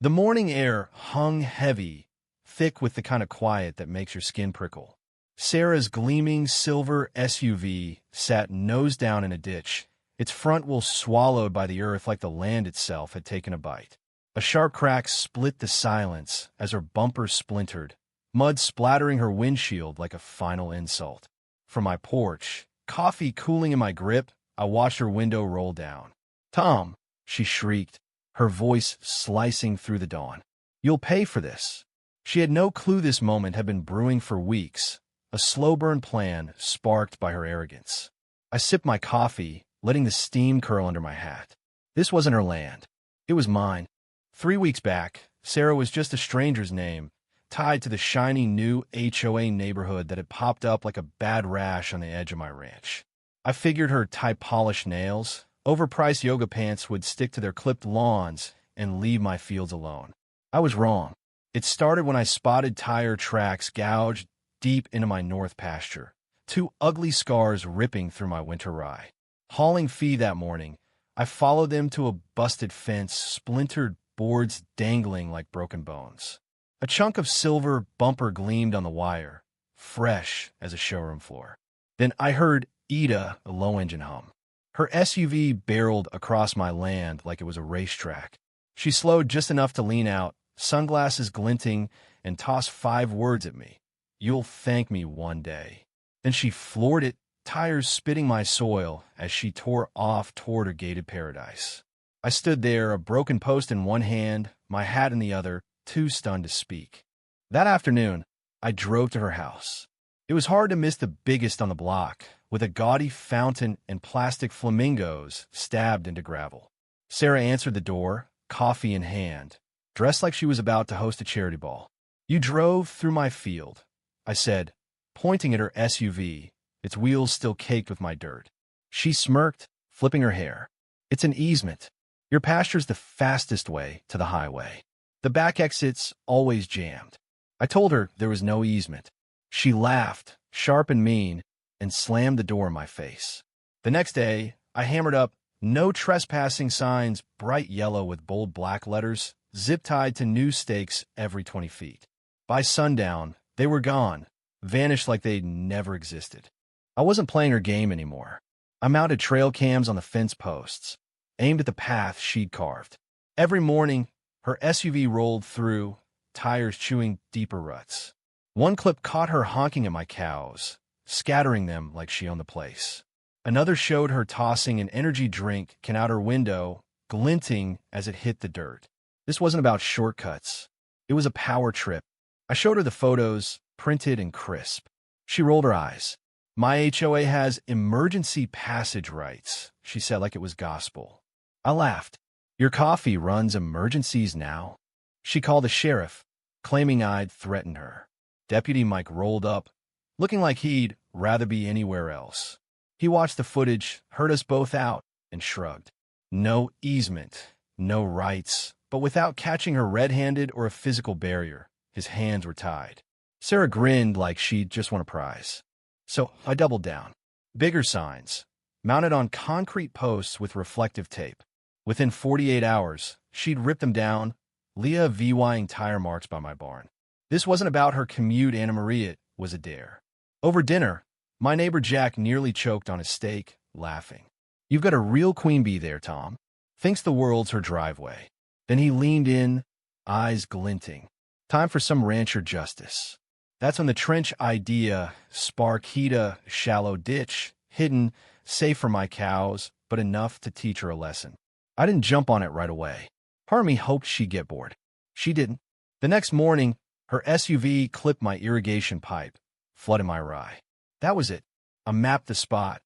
The morning air hung heavy, thick with the kind of quiet that makes your skin prickle. Sarah's gleaming silver SUV sat nose down in a ditch, its front wheel swallowed by the earth like the land itself had taken a bite. A sharp crack split the silence as her bumper splintered, mud splattering her windshield like a final insult. From my porch, coffee cooling in my grip, I watched her window roll down. "Tom," she shrieked, her voice slicing through the dawn. "You'll pay for this." She had no clue this moment had been brewing for weeks, a slow-burn plan sparked by her arrogance. I sipped my coffee, letting the steam curl under my hat. This wasn't her land. It was mine. 3 weeks back, Sarah was just a stranger's name, tied to the shiny new HOA neighborhood that had popped up like a bad rash on the edge of my ranch. I figured her type-polished nails, overpriced yoga pants would stick to their clipped lawns and leave my fields alone. I was wrong. It started when I spotted tire tracks gouged deep into my north pasture, 2 ugly scars ripping through my winter rye. Hauling feed that morning, I followed them to a busted fence, splintered boards dangling like broken bones. A chunk of silver bumper gleamed on the wire, fresh as a showroom floor. Then I heard Ida, a low-engine hum. Her SUV barreled across my land like it was a racetrack. She slowed just enough to lean out, sunglasses glinting, and toss 5 words at me. "You'll thank me one day." Then she floored it, tires spitting my soil as she tore off toward her gated paradise. I stood there, a broken post in one hand, my hat in the other, too stunned to speak. That afternoon, I drove to her house. It was hard to miss the biggest on the block, with a gaudy fountain and plastic flamingos stabbed into gravel. Sarah answered the door, coffee in hand, dressed like she was about to host a charity ball. "You drove through my field," I said, pointing at her SUV, its wheels still caked with my dirt. She smirked, flipping her hair. "It's an easement. Your pasture's the fastest way to the highway. The back exit's always jammed." I told her there was no easement. She laughed, sharp and mean, and slammed the door in my face. The next day, I hammered up "No trespassing" signs, bright yellow with bold black letters, zip-tied to new stakes every 20 feet. By sundown, they were gone, vanished like they'd never existed. I wasn't playing her game anymore. I mounted trail cams on the fence posts, aimed at the path she'd carved. Every morning, her SUV rolled through, tires chewing deeper ruts. One clip caught her honking at my cows, scattering them like she owned the place. Another showed her tossing an energy drink can out her window, glinting as it hit the dirt. This wasn't about shortcuts. It was a power trip. I showed her the photos, printed and crisp. She rolled her eyes. "My HOA has emergency passage rights," she said like it was gospel. I laughed. "Your coffee runs emergencies now?" She called the sheriff, claiming I'd threatened her. Deputy Mike rolled up, looking like he'd rather be anywhere else. He watched the footage, heard us both out, and shrugged. No easement, no rights, but without catching her red-handed or a physical barrier, his hands were tied. Sarah grinned like she'd just won a prize. So I doubled down. Bigger signs, mounted on concrete posts with reflective tape. Within 48 hours, she'd ripped them down, Leah VYing tire marks by my barn. This wasn't about her commute, Anna Maria, it was a dare. Over dinner, my neighbor Jack nearly choked on his steak, laughing. "You've got a real queen bee there, Tom. Thinks the world's her driveway." Then he leaned in, eyes glinting. "Time for some rancher justice." That's when the trench idea sparked. He'd a shallow ditch, hidden, safe for my cows, but enough to teach her a lesson. I didn't jump on it right away. Part of me hoped she'd get bored. She didn't. The next morning, her SUV clipped my irrigation pipe, flooding my rye. That was it. I mapped the spot.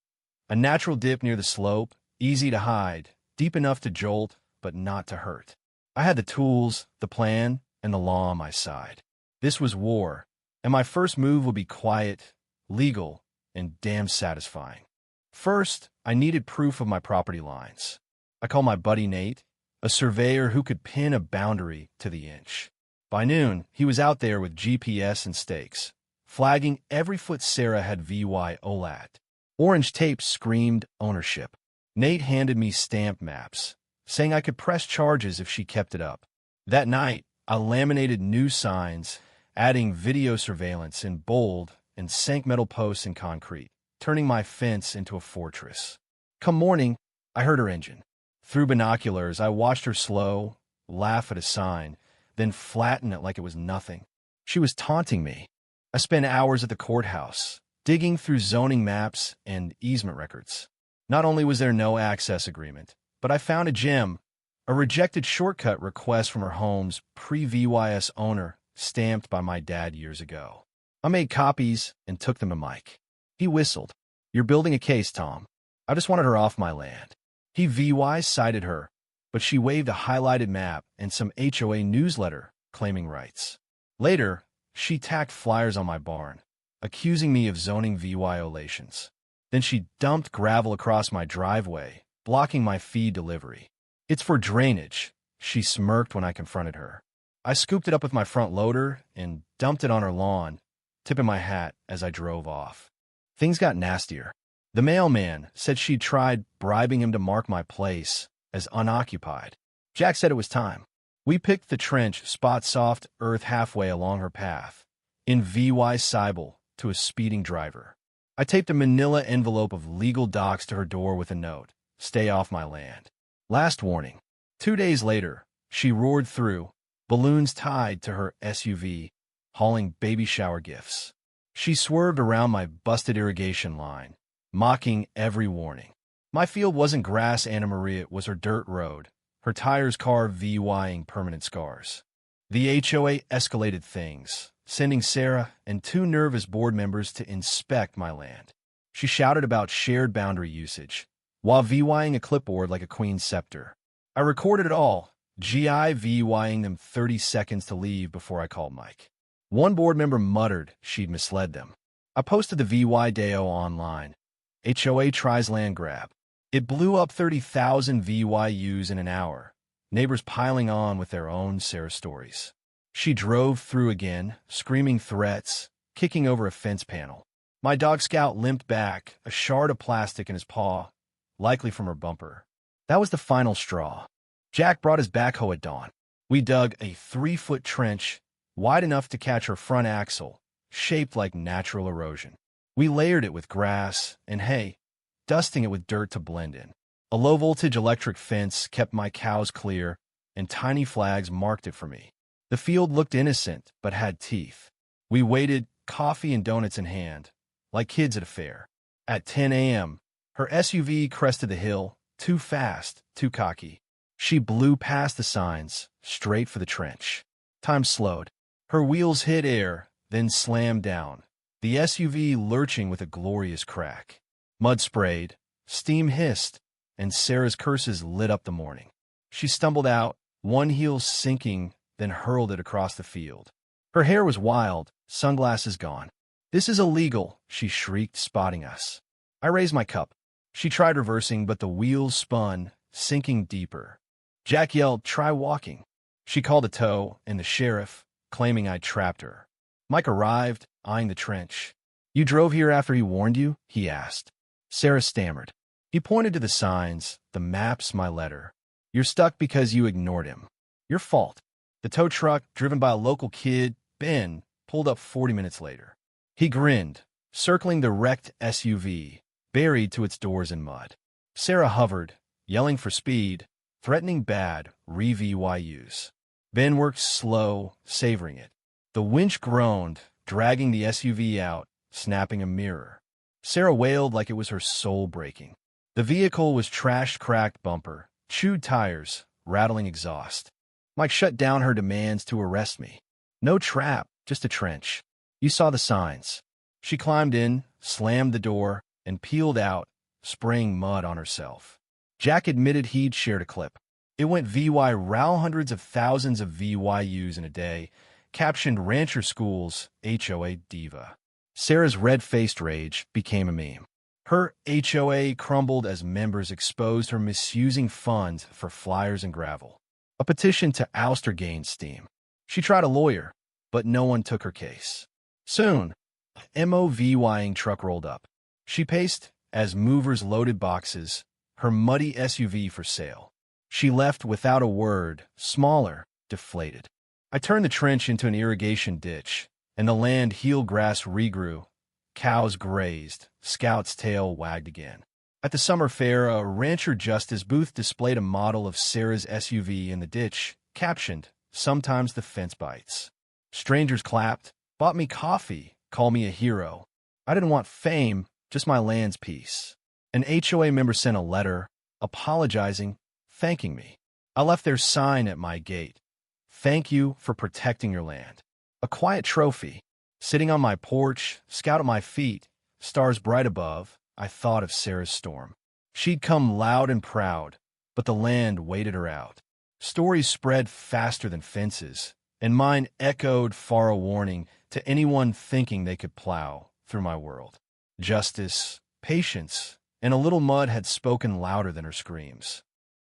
A natural dip near the slope, easy to hide, deep enough to jolt, but not to hurt. I had the tools, the plan, and the law on my side. This was war, and my first move would be quiet, legal, and damn satisfying. First, I needed proof of my property lines. I called my buddy Nate, a surveyor who could pin a boundary to the inch. By noon, he was out there with GPS and stakes, flagging every foot Sarah had VYOLAT. Orange tape screamed ownership. Nate handed me stamp maps, saying I could press charges if she kept it up. That night, I laminated new signs, adding video surveillance in bold and sank metal posts in concrete, turning my fence into a fortress. Come morning, I heard her engine. Through binoculars, I watched her slow, laugh at a sign, then flatten it like it was nothing. She was taunting me. I spent hours at the courthouse, digging through zoning maps and easement records. Not only was there no access agreement, but I found a gem, a rejected shortcut request from her home's pre-VYS owner, stamped by my dad years ago. I made copies and took them to Mike. He whistled. "You're building a case, Tom. I just wanted her off my land." He VY cited her, but she waved a highlighted map and some HOA newsletter claiming rights. Later, she tacked flyers on my barn, accusing me of zoning violations. Then she dumped gravel across my driveway, blocking my feed delivery. "It's for drainage," she smirked when I confronted her. I scooped it up with my front loader and dumped it on her lawn, tipping my hat as I drove off. Things got nastier. The mailman said she'd tried bribing him to mark my place as unoccupied. Jack said it was time. We picked the trench spot soft earth halfway along her path, in VY Cybele to a speeding driver. I taped a manila envelope of legal docs to her door with a note, "Stay off my land." Last warning. 2 days later, she roared through, balloons tied to her SUV, hauling baby shower gifts. She swerved around my busted irrigation line, mocking every warning. My field wasn't grass Anna Maria, it was her dirt road, her tires carved VYing permanent scars. The HOA escalated things, sending Sarah and 2 nervous board members to inspect my land. She shouted about shared boundary usage, while VYing a clipboard like a queen's scepter. I recorded it all, GI VYing them 30 seconds to leave before I called Mike. One board member muttered she'd misled them. I posted the VY Deo online. HOA tries land grab. It blew up 30,000 VYUs in an hour, neighbors piling on with their own Sarah stories. She drove through again, screaming threats, kicking over a fence panel. My dog Scout limped back, a shard of plastic in his paw, likely from her bumper. That was the final straw. Jack brought his backhoe at dawn. We dug a 3-foot trench, wide enough to catch her front axle, shaped like natural erosion. We layered it with grass and hay, dusting it with dirt to blend in. A low-voltage electric fence kept my cows clear, and tiny flags marked it for me. The field looked innocent, but had teeth. We waited, coffee and donuts in hand, like kids at a fair. At 10 a.m., her SUV crested the hill, too fast, too cocky. She blew past the signs, straight for the trench. Time slowed. Her wheels hit air, then slammed down, the SUV lurching with a glorious crack. Mud sprayed, steam hissed, and Sarah's curses lit up the morning. She stumbled out, one heel sinking, then hurled it across the field. Her hair was wild, sunglasses gone. "This is illegal," she shrieked, spotting us. I raised my cup. She tried reversing, but the wheels spun, sinking deeper. Jack yelled, "Try walking." She called a tow, and the sheriff, claiming I'd trapped her. Mike arrived, eyeing the trench. "You drove here after he warned you?" he asked. Sarah stammered. He pointed to the signs, the maps, my letter. "You're stuck because you ignored him. Your fault." The tow truck, driven by a local kid, Ben, pulled up 40 minutes later. He grinned, circling the wrecked SUV, buried to its doors in mud. Sarah hovered, yelling for speed, threatening bad re-VYUs. Ben worked slow, savoring it. The winch groaned, dragging the SUV out, snapping a mirror. Sarah wailed like it was her soul breaking. The vehicle was trashed, cracked bumper, chewed tires, rattling exhaust. Mike shut down her demands to arrest me. "No trap, just a trench. You saw the signs." She climbed in, slammed the door, and peeled out, spraying mud on herself. Jack admitted he'd shared a clip. It went VY row hundreds of thousands of VYUs in a day, captioned Rancher School's HOA diva. Sarah's red-faced rage became a meme. Her HOA crumbled as members exposed her misusing funds for flyers and gravel. A petition to oust her gained steam. She tried a lawyer, but no one took her case. Soon, an MOVYing truck rolled up. She paced as movers loaded boxes, her muddy SUV for sale. She left without a word, smaller, deflated. I turned the trench into an irrigation ditch, and the land heel grass regrew. Cows grazed, Scout's tail wagged again. At the summer fair, a rancher justice booth displayed a model of Sarah's SUV in the ditch, captioned, "Sometimes the fence bites." Strangers clapped, bought me coffee, called me a hero. I didn't want fame, just my land's peace. An HOA member sent a letter, apologizing, thanking me. I left their sign at my gate. "Thank you for protecting your land." A quiet trophy. Sitting on my porch, Scout at my feet, stars bright above, I thought of Sarah's storm. She'd come loud and proud, but the land waited her out. Stories spread faster than fences, and mine echoed far a warning to anyone thinking they could plow through my world. Justice, patience, and a little mud had spoken louder than her screams.